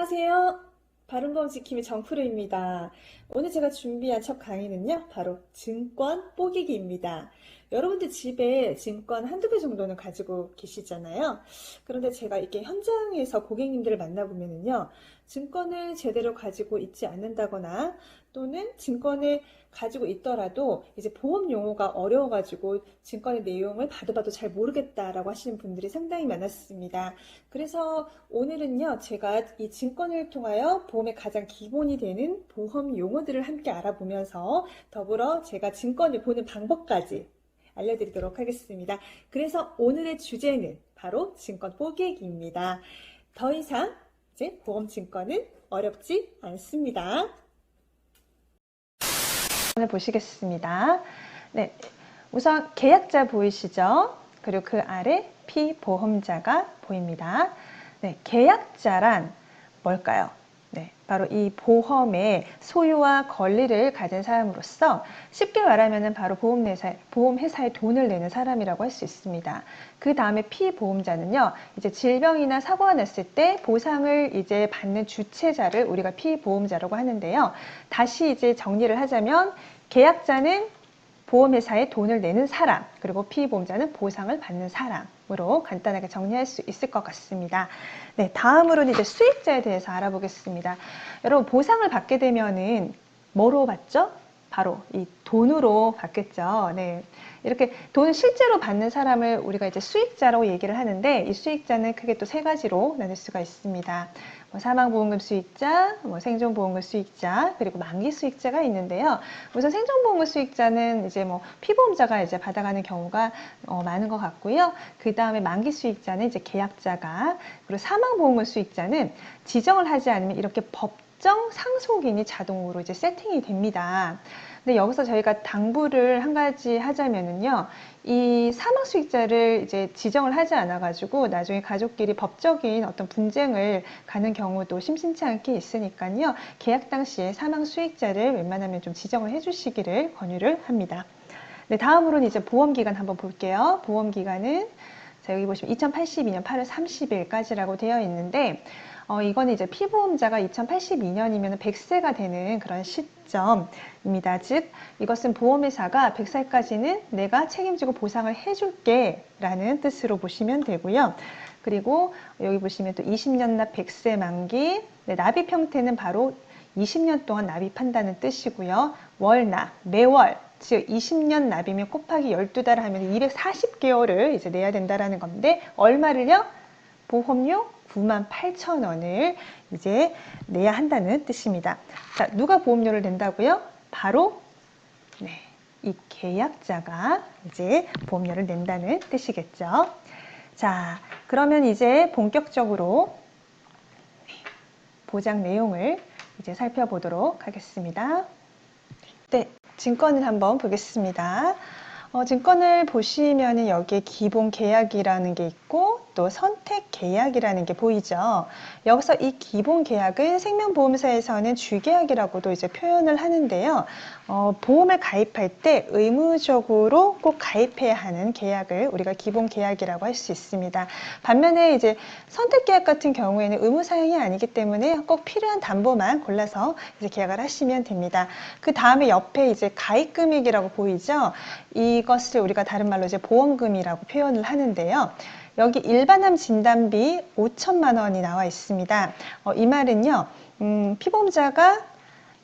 안녕하세요. 바른법 지킴이 정프로입니다. 오늘 제가 준비한 첫 강의는요, 바로 증권 뽀개기입니다. 여러분들 집에 증권 한두 개 정도는 가지고 계시잖아요. 그런데 제가 이렇게 현장에서 고객님들을 만나보면은요, 증권을 제대로 가지고 있지 않는다거나 또는 증권을 가지고 있더라도 이제 보험 용어가 어려워가지고 증권의 내용을 봐도 잘 모르겠다라고 하시는 분들이 상당히 많았습니다. 그래서 오늘은요, 제가 이 증권을 통하여 보험의 가장 기본이 되는 보험 용어들을 함께 알아보면서 더불어 제가 증권을 보는 방법까지 알려드리도록 하겠습니다. 그래서 오늘의 주제는 바로 증권 뽀개기입니다. 더 이상 이제 보험 증권은 어렵지 않습니다. 오늘 보시겠습니다. 네, 우선 계약자 보이시죠? 그리고 그 아래 피보험자가 보입니다. 네, 계약자란 뭘까요? 네, 바로 이 보험의 소유와 권리를 가진 사람으로서 쉽게 말하면 바로 보험회사에 돈을 내는 사람이라고 할 수 있습니다. 그 다음에 피보험자는요, 이제 질병이나 사고가 났을 때 보상을 이제 받는 주체자를 우리가 피보험자라고 하는데요. 다시 이제 정리를 하자면 계약자는 보험회사에 돈을 내는 사람, 그리고 피보험자는 보상을 받는 사람으로 간단하게 정리할 수 있을 것 같습니다. 네, 다음으로는 이제 수익자에 대해서 알아보겠습니다. 여러분, 보상을 받게 되면은 뭐로 받죠? 바로 이 돈으로 받겠죠. 네. 이렇게 돈을 실제로 받는 사람을 우리가 이제 수익자라고 얘기를 하는데, 이 수익자는 크게 또 세 가지로 나눌 수가 있습니다. 사망보험금 수익자, 생존보험금 수익자, 그리고 만기 수익자가 있는데요. 우선 생존보험금 수익자는 이제 피보험자가 이제 받아가는 경우가 많은 것 같고요. 그 다음에 만기 수익자는 이제 계약자가, 그리고 사망보험금 수익자는 지정을 하지 않으면 이렇게 법정 상속인이 자동으로 이제 세팅이 됩니다. 근데 여기서 저희가 당부를 한 가지 하자면은요, 이 사망 수익자를 이제 지정을 하지 않아 가지고 나중에 가족끼리 법적인 어떤 분쟁을 가는 경우도 심심치 않게 있으니까요, 계약 당시에 사망 수익자를 웬만하면 좀 지정을 해 주시기를 권유를 합니다. 네, 다음으로는 이제 보험기간 한번 볼게요. 보험기간은 자, 여기 보시면 2082년 8월 30일까지라고 되어 있는데, 이거는 이제 피보험자가 2082년이면 100세가 되는 그런 시점입니다. 즉, 이것은 보험회사가 100살까지는 내가 책임지고 보상을 해줄게 라는 뜻으로 보시면 되고요. 그리고 여기 보시면 또 20년 납 100세 만기, 네, 납입 형태는 바로 20년 동안 납입한다는 뜻이고요. 월납, 매월, 즉 20년 납이면 곱하기 12달 하면 240개월을 이제 내야 된다라는 건데, 얼마를요? 보험료 98,000원을 이제 내야 한다는 뜻입니다. 자, 누가 보험료를 낸다고요? 바로 이 계약자가 이제 보험료를 낸다는 뜻이겠죠. 자, 그러면 이제 본격적으로 보장 내용을 이제 살펴보도록 하겠습니다. 네, 증권을 한번 보겠습니다. 증권을 보시면 여기에 기본 계약이라는 게 있고 또 선택 계약이라는 게 보이죠. 여기서 이 기본 계약은 생명보험사에서는 주계약이라고도 이제 표현을 하는데요. 보험을 가입할 때 의무적으로 꼭 가입해야 하는 계약을 우리가 기본 계약이라고 할 수 있습니다. 반면에 이제 선택 계약 같은 경우에는 의무 사항이 아니기 때문에 꼭 필요한 담보만 골라서 이제 계약을 하시면 됩니다. 그 다음에 옆에 이제 가입 금액이라고 보이죠. 이것을 우리가 다른 말로 이제 보험금이라고 표현을 하는데요. 여기 일반암 진단비 5천만 원이 나와 있습니다. 이 말은요, 피보험자가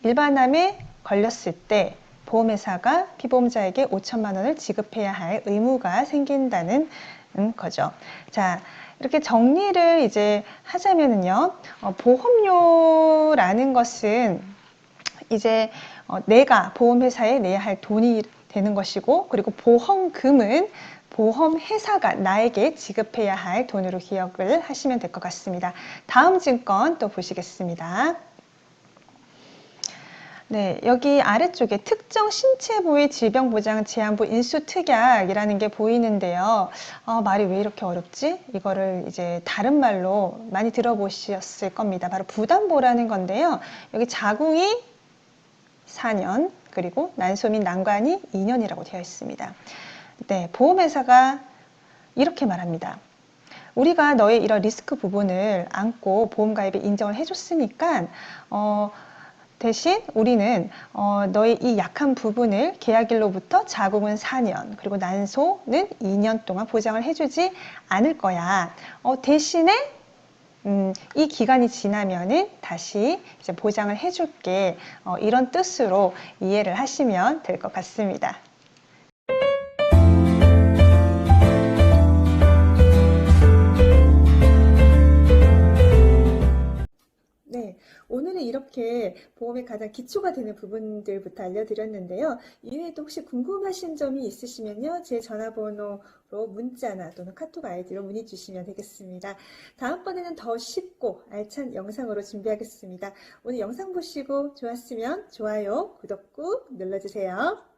일반암에 걸렸을 때 보험회사가 피보험자에게 5천만 원을 지급해야 할 의무가 생긴다는 거죠. 자, 이렇게 정리를 이제 하자면은요, 보험료라는 것은 이제 내가 보험회사에 내야 할 돈이 되는 것이고, 그리고 보험금은 보험회사가 나에게 지급해야 할 돈으로 기억을 하시면 될 것 같습니다. 다음 증권 또 보시겠습니다. 네, 여기 아래쪽에 특정 신체 부위 질병보장 제한부 인수특약이라는 게 보이는데요. 말이 왜 이렇게 어렵지? 이거를 이제 다른 말로 많이 들어보셨을 겁니다. 바로 부담보라는 건데요. 여기 자궁이 4년, 그리고 난소 및 난관이 2년이라고 되어 있습니다. 네, 보험회사가 이렇게 말합니다. 우리가 너의 이런 리스크 부분을 안고 보험가입에 인정을 해줬으니까 대신 우리는 너의 이 약한 부분을 계약일로부터 자궁은 4년 그리고 난소는 2년 동안 보장을 해주지 않을 거야. 대신에 이 기간이 지나면은 다시 이제 보장을 해줄게. 이런 뜻으로 이해를 하시면 될 것 같습니다. 네, 오늘은 이렇게 보험의 가장 기초가 되는 부분들부터 알려드렸는데요. 이외에도 혹시 궁금하신 점이 있으시면요, 제 전화번호로 문자나 또는 카톡 아이디로 문의 주시면 되겠습니다. 다음번에는 더 쉽고 알찬 영상으로 준비하겠습니다. 오늘 영상 보시고 좋았으면 좋아요, 구독 꾹 눌러주세요.